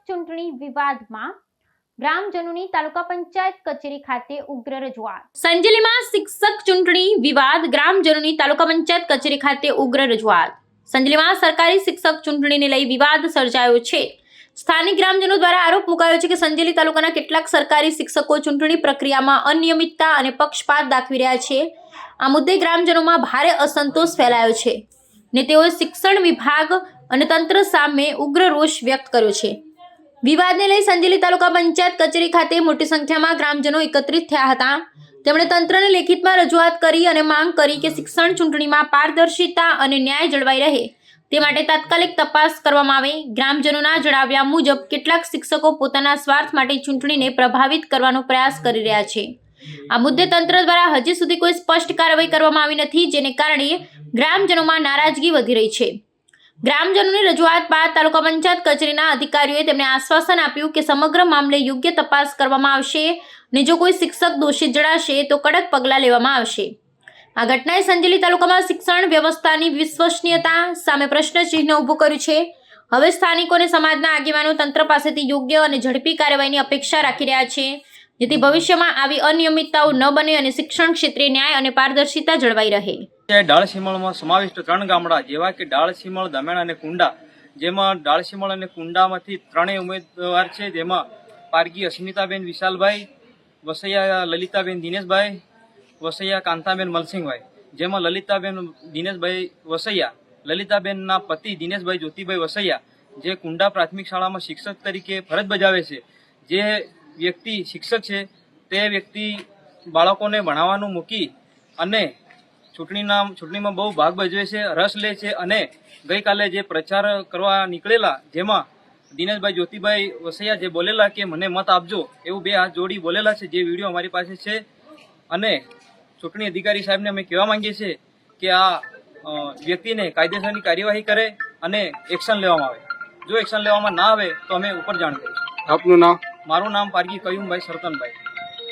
ચૂંટણી વિવાદમાં ગ્રામજનોની તાલુકા પંચાયત કચેરી ખાતે ઉગ્ર રજૂઆત. સંજેલીમાં શિક્ષક ચૂંટણી વિવાદ, ગ્રામજનોની તાલુકા પંચાયત કચેરી ખાતે ઉગ્ર રજૂઆત. સંજેલીમાં સરકારી શિક્ષક ચૂંટણીને લઈ વિવાદ સર્જાયો છે. સ્થાનિક ગ્રામજનો દ્વારા આરોપ મુકાયો છે કે સંજેલી તાલુકાના કેટલાક સરકારી શિક્ષકો ચૂંટણી પ્રક્રિયામાં અનિયમિતતા અને પક્ષપાત દાખવી રહ્યા છે. આ મુદ્દે ગ્રામજનોમાં ભારે અસંતોષ ફેલાયો છે ને તેઓએ શિક્ષણ વિભાગ અને તંત્ર સામે ઉગ્ર રોષ વ્યક્ત કર્યો છે. વિવાદને લઈ સંજેલી તાલુકા પંચાયત કચેરી ખાતે મોટી સંખ્યામાં ગ્રામજનો એકત્રિત થયા હતા. તેમણે તંત્રને લેખિતમાં રજૂઆત કરી અને માંગ કરી કે શિક્ષણ ચૂંટણીમાં પારદર્શિતા અને ન્યાય જળવાઈ રહે તે માટે તાત્કાલિક તપાસ કરવામાં આવે. ગ્રામજનોના જણાવ્યા મુજબ કેટલાક શિક્ષકો પોતાના સ્વાર્થ માટે ચૂંટણીને પ્રભાવિત કરવાનો પ્રયાસ કરી રહ્યા છે. આ મુદ્દે તંત્ર દ્વારા હજી સુધી કોઈ સ્પષ્ટ કાર્યવાહી કરવામાં આવી નથી, જેને કારણે ગ્રામજનોમાં નારાજગી વધી રહી છે. ગ્રામજનોની રજૂઆત બાદ તાલુકા પંચાયત કચેરીના અધિકારીઓએ તેમને આશ્વાસન આપ્યું કે સમગ્ર મામલે યોગ્ય તપાસ કરવામાં આવશે અને જો કોઈ શિક્ષક દોષિત જણાશે તો કડક પગલાં લેવામાં આવશે. આ ઘટનાએ સંજેલી તાલુકામાં શિક્ષણ વ્યવસ્થાની વિશ્વસનીયતા સામે પ્રશ્નચિહ્ન ઊભું કર્યું છે. હવે સ્થાનિકો અને સમાજના આગેવાનો તંત્ર પાસેથી યોગ્ય અને ઝડપી કાર્યવાહીની અપેક્ષા રાખી રહ્યા છે, જેથી ભવિષ્યમાં આવી અનિયમિતતાઓ ન બને અને શિક્ષણ ક્ષેત્રે ન્યાય અને પારદર્શિતા જળવાઈ રહે. ડાળસીમળમાં સમાવિષ્ટ 3 ગામડા જેવા કે ડાળસીમળ, દમેણ અને કુંડા, જેમાં ડાળસીમળ અને કુંડામાંથી 3 ઉમેદવાર છે, જેમાં પારગી અસ્મિતાબેન વિશાલભાઈ, વસૈયા લલિતાબેન દિનેશભાઈ, વસૈયા કાંતાબેન મલસિંહભાઈ. જેમાં લલિતાબેન દિનેશભાઈ વસૈયા, લલિતાબેનના પતિ દિનેશભાઈ જ્યોતિભાઈ વસૈયા, જે કુંડા પ્રાથમિક શાળામાં શિક્ષક તરીકે ફરજ બજાવે છે. જે વ્યક્તિ શિક્ષક છે તે વ્યક્તિ બાળકોને ભણાવવાનું મૂકી અને ચૂંટણીમાં બહુ ભાગ ભજવે છે, રસ લે છે અને ગઈકાલે જે પ્રચાર કરવા નીકળેલા, જેમાં દિનેશભાઈ જ્યોતિભાઈ વસૈયા જે બોલેલા કે મને મત આપજો, એવું 2 હાથ જોડી બોલેલા છે, જે વિડીયો અમારી પાસે છે. અને ચૂંટણી અધિકારી સાહેબને અમે કહેવા માંગીએ છીએ કે આ વ્યક્તિને કાયદેસરની કાર્યવાહી કરે અને એક્શન લેવામાં આવે. જો એક્શન લેવામાં ના આવે તો અમે ઉપર જાણ કરીશું. આપનું નામ? મારું નામ પારગી કયુમભાઈ સરતનભાઈ.